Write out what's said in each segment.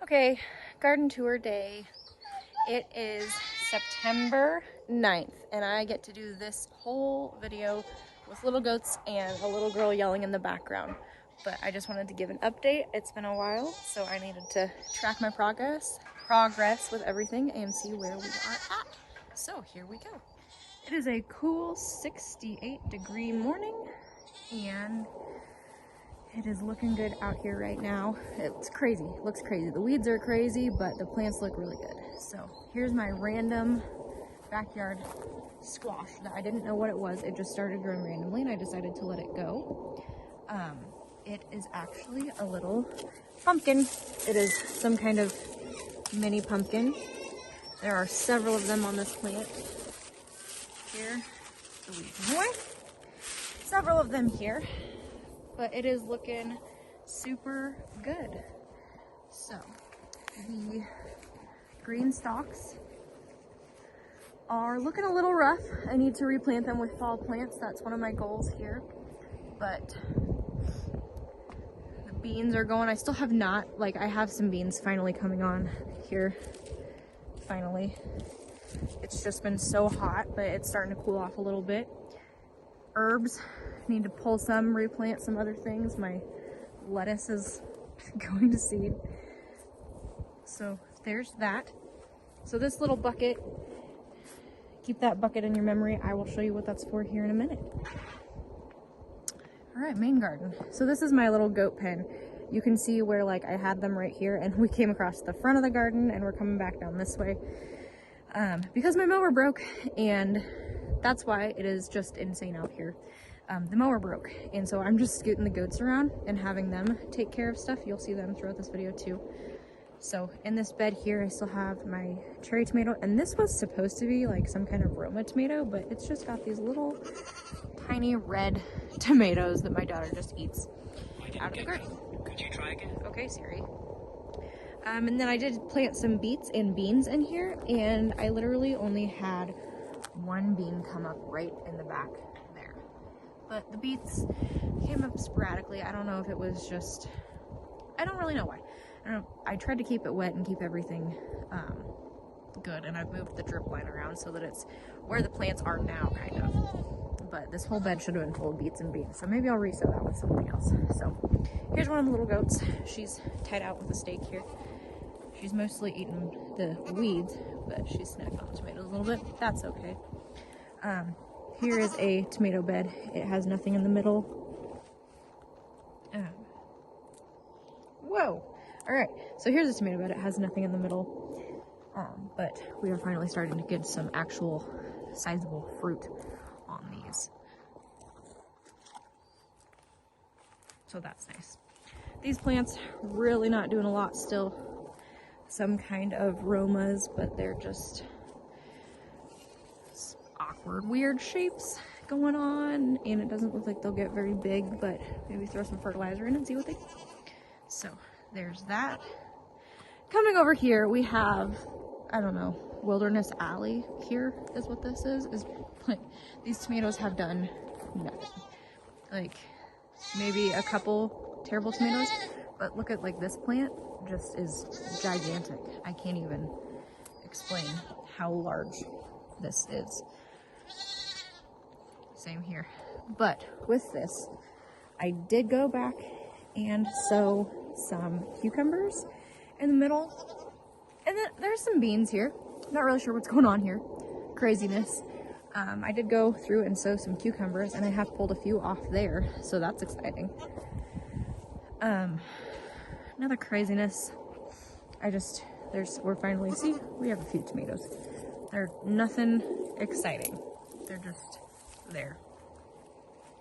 Okay, garden tour day. It is September 9th, and I get to do this whole video with little goats and a little girl yelling in the background. But I just wanted to give an update. It's been a while, so I needed to track my progress with everything and see where we are at. So here we go. It is a cool 68-degree morning, and it is looking good out here right now. It's crazy, it looks crazy. The weeds are crazy, but the plants look really good. So here's my random backyard squash that I didn't know what it was. It just started growing randomly and I decided to let it go. It is actually a little pumpkin. It is some kind of mini pumpkin. There are several of them on this plant. Here, the weeds more. Several of them here. But it is looking super good. So the green stalks are looking a little rough. I need to replant them with fall plants. That's one of my goals here. But the beans are going. I still have not, I have some beans finally coming on here. Finally. It's just been so hot, but it's starting to cool off a little bit. Herbs. Need to pull some, replant some other things. My lettuce is going to seed. So there's that. So this little bucket, keep that bucket in your memory. I will show you what that's for here in a minute. All right, main garden. So this is my little goat pen. You can see where I had them right here, and we came across the front of the garden and we're coming back down this way because my mower broke, and that's why it is just insane out here. The mower broke, and so I'm just scooting the goats around and having them take care of stuff. You'll see them throughout this video too. So in this bed here, I still have my cherry tomato, and this was supposed to be some kind of Roma tomato, but it's just got these little tiny red tomatoes that my daughter just eats out of the garden. Could you try again? Okay, Siri. And then I did plant some beets and beans in here, and I literally only had one bean come up right in the back there. But the beets came up sporadically. I don't know if it was just, I don't really know why. I tried to keep it wet and keep everything good, and I've moved the drip line around so that it's where the plants are now, kind of. But this whole bed should have been full of beets and beans, so maybe I'll resow that with something else. So here's one of the little goats. She's tied out with a stake here. She's mostly eating the weeds, but she's snacked on the tomatoes a little bit. That's okay. Here is a tomato bed. It has nothing in the middle. Whoa! Alright, so here's a tomato bed. It has nothing in the middle. But we are finally starting to get some actual sizable fruit on these. So that's nice. These plants really not doing a lot still. Some kind of Romas, but they're just awkward, weird shapes going on, and it doesn't look like they'll get very big, but maybe throw some fertilizer in and see what they do. So there's that. Coming over here, we have, I don't know, Wilderness Alley here is what this is these tomatoes have done nothing. Maybe a couple terrible tomatoes, but look at this plant just is gigantic. I can't even explain how large this is. Same here. But with this, I did go back and sow some cucumbers in the middle. And then there's some beans here. Not really sure what's going on here. Craziness. I did go through and sow some cucumbers, and I have pulled a few off there, so that's exciting. Another craziness. We're finally, see, we have a few tomatoes. They're nothing exciting. They're just there.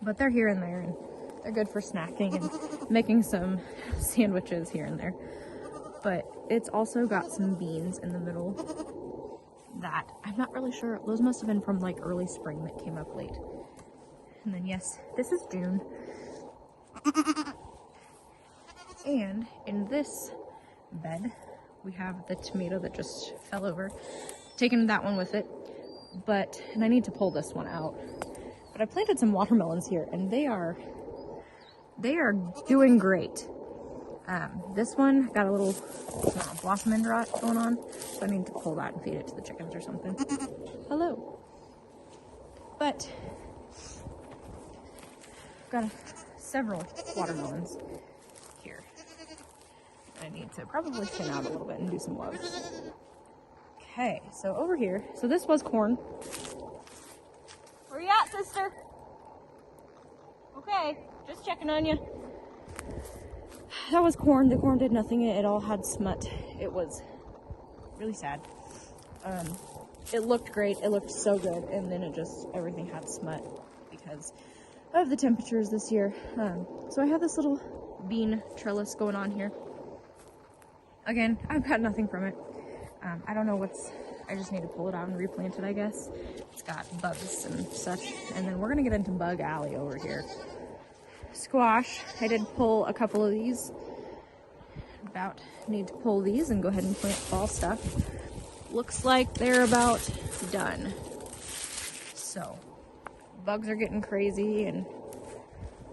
But they're here and there, and they're good for snacking and making some sandwiches here and there. But it's also got some beans in the middle that I'm not really sure. Those must have been from early spring that came up late. And then yes, this is June. And in this bed, we have the tomato that just fell over. Taking that one with it. And I need to pull this one out. But I planted some watermelons here, and they are doing great. This one got a little blossom end rot going on, so I need to pull that and feed it to the chickens or something. Hello. But I've got several watermelons here. I need to probably thin out a little bit and do some love. Okay, so over here, so this was corn. Where you at, sister? Okay, just checking on you. That was corn. The corn did nothing. It all had smut. It was really sad. It looked great. It looked so good. And then everything had smut because of the temperatures this year. So I have this little bean trellis going on here. Again, I've got nothing from it. I don't know I just need to pull it out and replant it, I guess. It's got bugs and such. And then we're going to get into Bug Alley over here. Squash. I did pull a couple of these. About need to pull these and go ahead and plant fall stuff. Looks like they're about done. So, bugs are getting crazy, and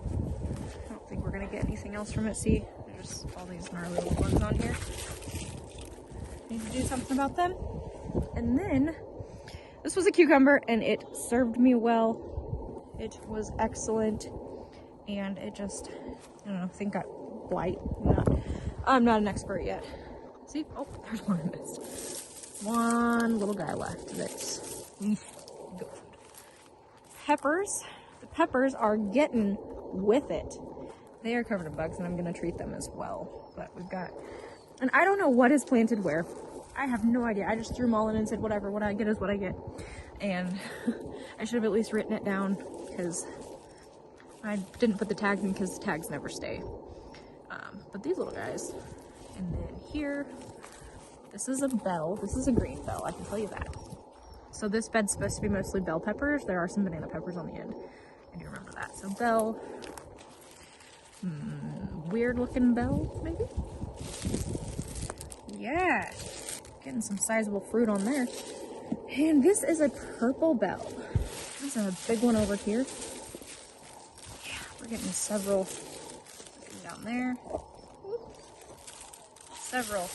I don't think we're going to get anything else from it. See, there's just all these gnarly little bugs on here. Need to do something about them. And then, this was a cucumber, and it served me well. It was excellent. And it just, I don't know, I think got blight. I'm not an expert yet. See? Oh, there's one I missed. One little guy left that's good. Peppers. The peppers are getting with it. They are covered in bugs, and I'm going to treat them as well. But we've got, and I don't know what is planted where. I have no idea. I just threw them all in and said, whatever, what I get is what I get. And I should have at least written it down, because I didn't put the tags in because the tags never stay. But these little guys. And then here, this is a bell. This is a green bell, I can tell you that. So this bed's supposed to be mostly bell peppers. There are some banana peppers on the end. I do remember that. So bell. Weird looking bell, maybe? Yeah. Getting some sizable fruit on there. And this is a purple bell. There's a big one over here. We're getting several down there. Several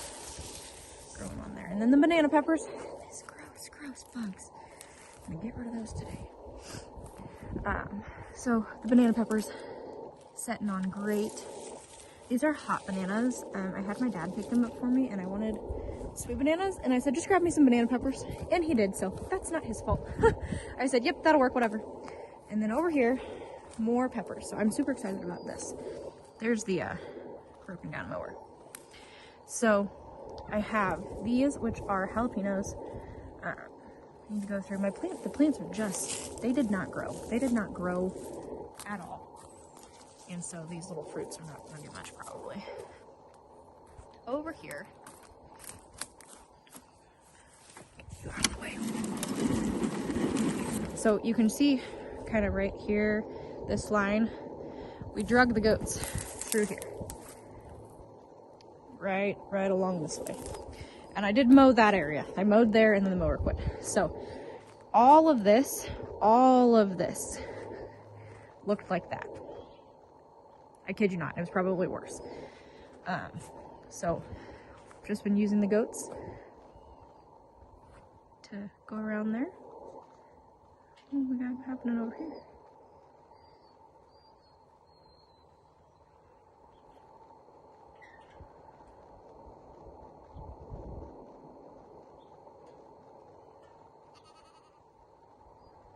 growing on there. And then the banana peppers. These gross bugs. I'm gonna get rid of those today. So the banana peppers setting on great. These are hot bananas. I had my dad pick them up for me, and I wanted sweet bananas, and I said, just grab me some banana peppers, and he did, so that's not his fault. I said, yep, that'll work, whatever. And then over here, more peppers. So I'm super excited about this. There's the broken down mower. So I have these, which are jalapenos. I need to go through my plant. The plants are just, they did not grow. They did not grow at all. And so these little fruits are not going to do much probably. Over here, get you out of the way. So you can see kind of right here, this line, we drug the goats through here. Right along this way. And I did mow that area. I mowed there and then the mower quit. So all of this looked like that. I kid you not, it was probably worse. So just been using the goats to go around there. What do we got happening over here?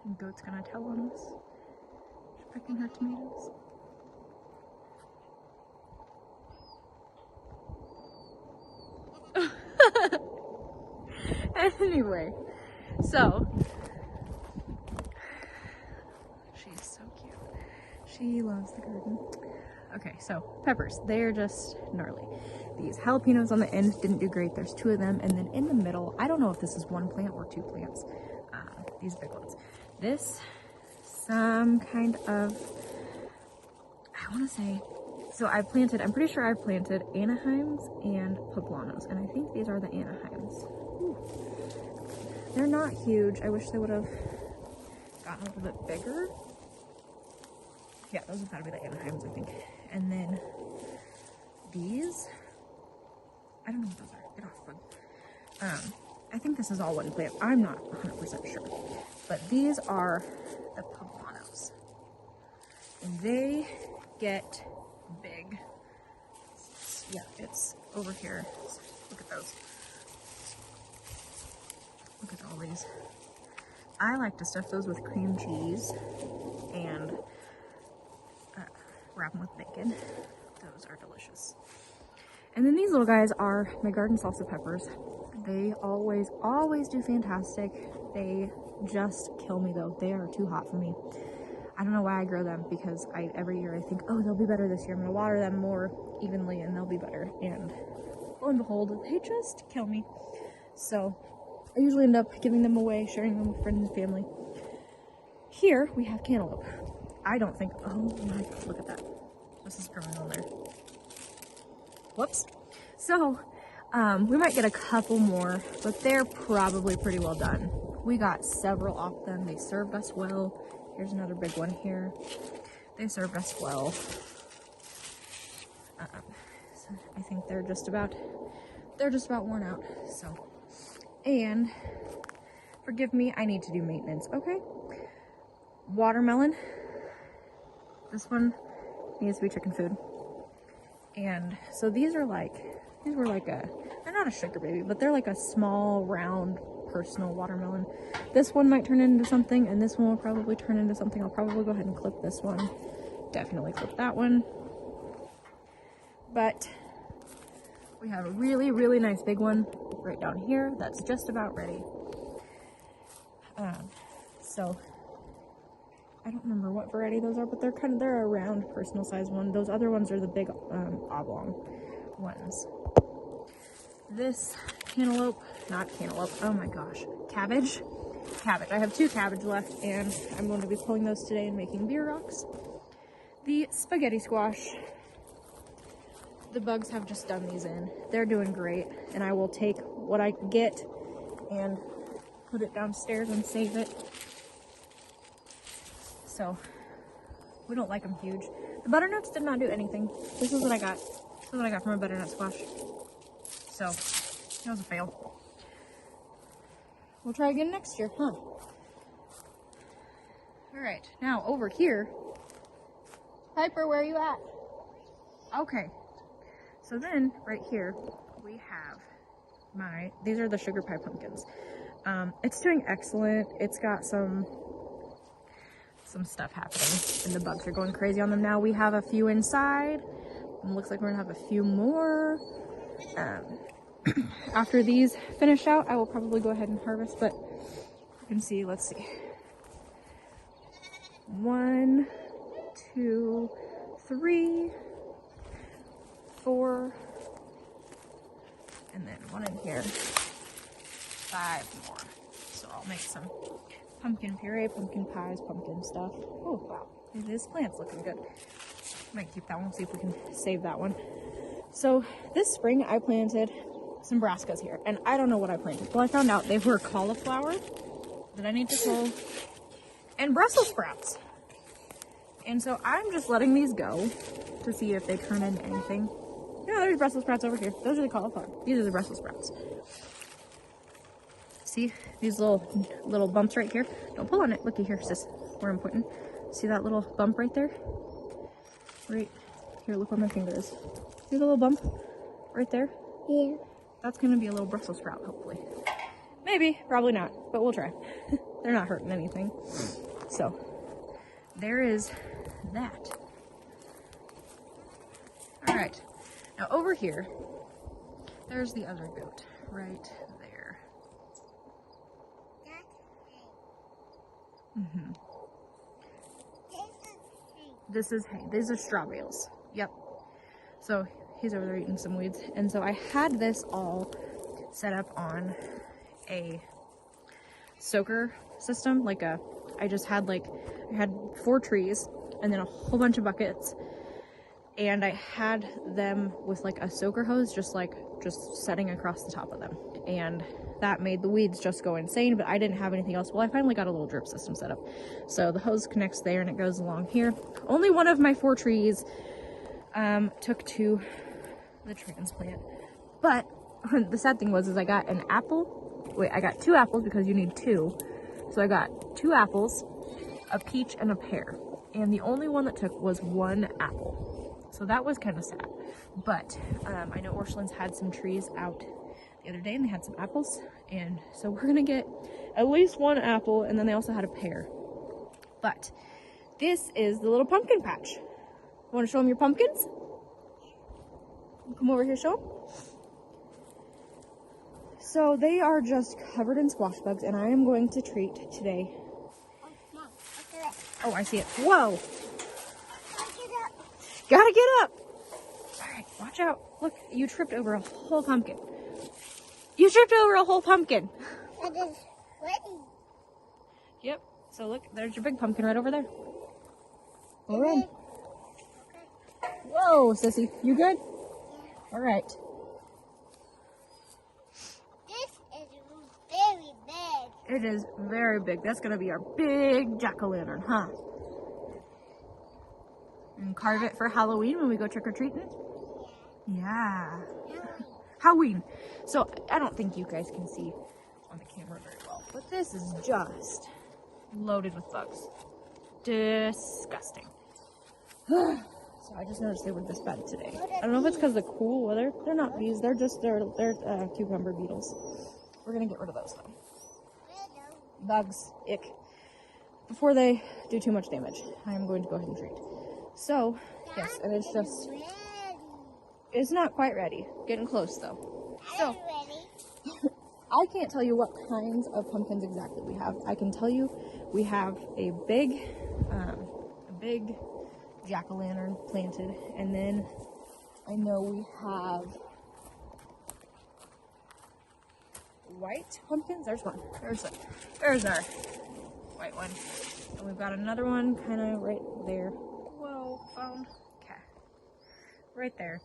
And goat's gonna tell on us. She's picking her tomatoes. Anyway, so she's so cute. She loves the garden. Okay, so peppers, they're just gnarly. These jalapenos on the end didn't do great. There's two of them, and then in the middle, I don't know if this is one plant or two plants. These big ones. This, some kind of, I want to say, so I'm pretty sure I've planted Anaheims and Poblanos, and I think these are the Anaheims. Ooh. They're not huge. I wish they would have gotten a little bit bigger. Yeah, those have got to be the Anaheims, I think. And then these, I don't know what those are. Get off, bug. I think this is all one plant. I'm not 100% sure. But these are the poblanos. And they get big. Yeah, it's over here. Look at those. Look at all these. I like to stuff those with cream cheese and wrap them with bacon. Those are delicious. And then these little guys are my garden salsa peppers. They always do fantastic. They just kill me though. They are too hot for me. I don't know why I grow them, because every year I think, oh, they'll be better this year. I'm gonna water them more evenly and they'll be better. And lo and behold, they just kill me. So I usually end up giving them away, sharing them with friends and family. Here we have cantaloupe. I don't think, oh my God, look at that. This is growing on there. Whoops. So, we might get a couple more, but they're probably pretty well done. We got several off them. They served us well. Here's another big one here. They served us well. So I think they're just about worn out. So, and forgive me, I need to do maintenance. Okay. Watermelon. This one needs to be chicken food. And so these were like they're not a sugar baby, but they're like a small, round, personal watermelon. This one might turn into something, and this one will probably turn into something. I'll probably go ahead and clip this one. Definitely clip that one. But we have a really, really nice big one right down here that's just about ready. So I don't remember what variety those are, but they're a round, personal size one. Those other ones are the big oblong ones. This not cantaloupe, oh my gosh, cabbage. I have 2 cabbage left, and I'm going to be pulling those today and making beer rocks. The spaghetti squash, the bugs have just done these in. They're doing great, and I will take what I get and put it downstairs and save it. So, we don't like them huge. The butternuts did not do anything. This is what I got. This is what I got from a butternut squash. So, that was a fail. We'll try again next year, huh? Alright, now over here. Piper, where are you at? Okay. So then, right here, we have these are the sugar pie pumpkins. It's doing excellent. It's got some stuff happening, and the bugs are going crazy on them now. We have a few inside. It looks like we're gonna have a few more. After these finish out, I will probably go ahead and harvest, but you can see, let's see. 1, 2, 3, 4, and then 1 in here. 5 more. So I'll make some pumpkin puree, pumpkin pies, pumpkin stuff. Oh, wow. This plant's looking good. Might keep that one, see if we can save that one. So this spring I planted some brassicas here, and I don't know what I planted. Well, I found out they were cauliflower that I need to pull and Brussels sprouts. And so I'm just letting these go to see if they turn into anything. Yeah, there's Brussels sprouts over here. Those are the cauliflower. These are the Brussels sprouts. See these little bumps right here? Don't pull on it. Looky here, sis, where I'm pointing. See that little bump right there? Right here, look where my finger is. See the little bump right there? Yeah. That's gonna be a little Brussels sprout, hopefully. Maybe, probably not, but we'll try. They're not hurting anything. So, there is that. All right, now over here, there's the other goat right there. Mm-hmm. This is hay. These are straw bales. Yep. So he's over there eating some weeds. And so I had this all set up on a soaker system. I had 4 trees and then a whole bunch of buckets. And I had them with like a soaker hose, just setting across the top of them. And that made the weeds just go insane, but I didn't have anything else. Well, I finally got a little drip system set up. So the hose connects there and it goes along here. Only one of my 4 trees took to the transplant. But the sad thing was, is I got an apple. Wait, I got 2 apples because you need 2. So I got 2 apples, a peach, and a pear. And the only one that took was 1 apple. So that was kind of sad. But I know Orchland's had some trees out the other day and they had some apples. And so we're gonna get at least 1 apple, and then they also had a pear. But this is the little pumpkin patch. Want to show them your pumpkins? Come over here, show them. So they are just covered in squash bugs, and I am going to treat today. Oh, I see it. Whoa! Gotta get up! Alright, watch out. Look, you tripped over a whole pumpkin. You tripped over a whole pumpkin. It is ready. Yep. So look, there's your big pumpkin right over there. All right. Whoa, sissy, you good? Yeah. All right. This is very big. It is very big. That's gonna be our big jack-o'-lantern, huh? And carve it for Halloween when we go trick-or-treating? Yeah. Halloween. So I don't think you guys can see on the camera very well, but this is just loaded with bugs. Disgusting. So I just noticed they were this bad today. I don't know if it's because of the cool weather. They're not bees. They're cucumber beetles. We're gonna get rid of those though. Bugs, ick. Before they do too much damage, I am going to go ahead and treat. So yes, and it's just, it's not quite ready. Getting close though. So I can't tell you what kinds of pumpkins exactly we have. I can tell you we have a big jack-o'-lantern planted, and then I know we have white pumpkins. There's one. There's our white one. And we've got another one kind of right there. Whoa, phone. Okay. Right there.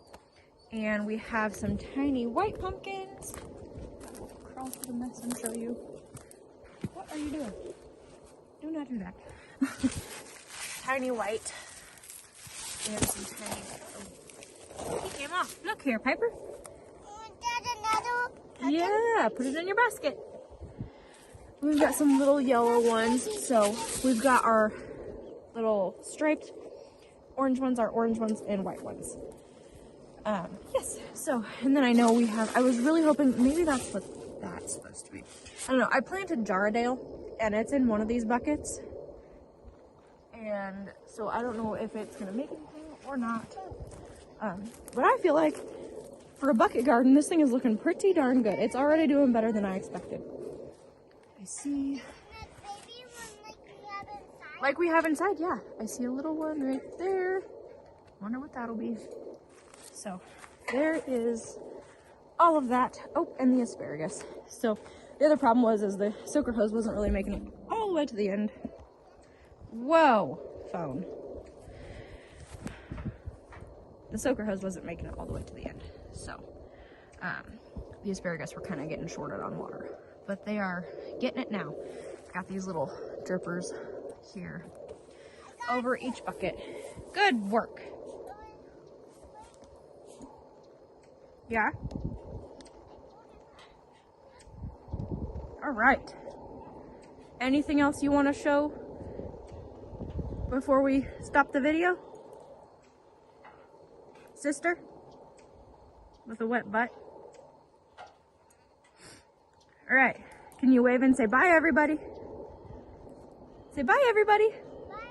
And we have some tiny white pumpkins. Crawl through the mess and show you. What are you doing? Do not do that. Tiny white. And some tiny. Oh, he came off. Look here, Piper. Yeah, put it in your basket. We've got some little yellow ones. So we've got our little striped orange ones, our orange ones, and white ones. Yes. So, and then I know we have, I was really hoping, maybe that's what that's supposed to be. I don't know. I planted Jarradale, and it's in one of these buckets. And so I don't know if it's going to make anything or not. But I feel like for a bucket garden, this thing is looking pretty darn good. It's already doing better than I expected. I see. Like we have inside, yeah. I see a little one right there. Wonder what that'll be. So there is all of that. Oh, and the asparagus. So the other problem was is the soaker hose wasn't really making it all the way to the end. Whoa, phone. The soaker hose wasn't making it all the way to the end. So the asparagus were kind of getting shorted on water, but they are getting it now. Got these little drippers here over each bucket. Good work. Yeah. All right. Anything else you want to show before we stop the video? Sister? With a wet butt? All right. Can you wave and say bye, everybody? Say bye, everybody. Bye,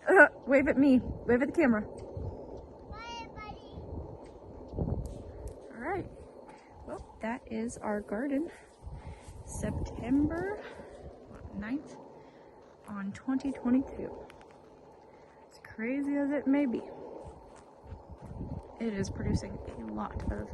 everybody. Wave at me. Wave at the camera. Bye, everybody. All right. Well, that is our garden. September 9th on 2022. As crazy as it may be, it is producing a lot of food.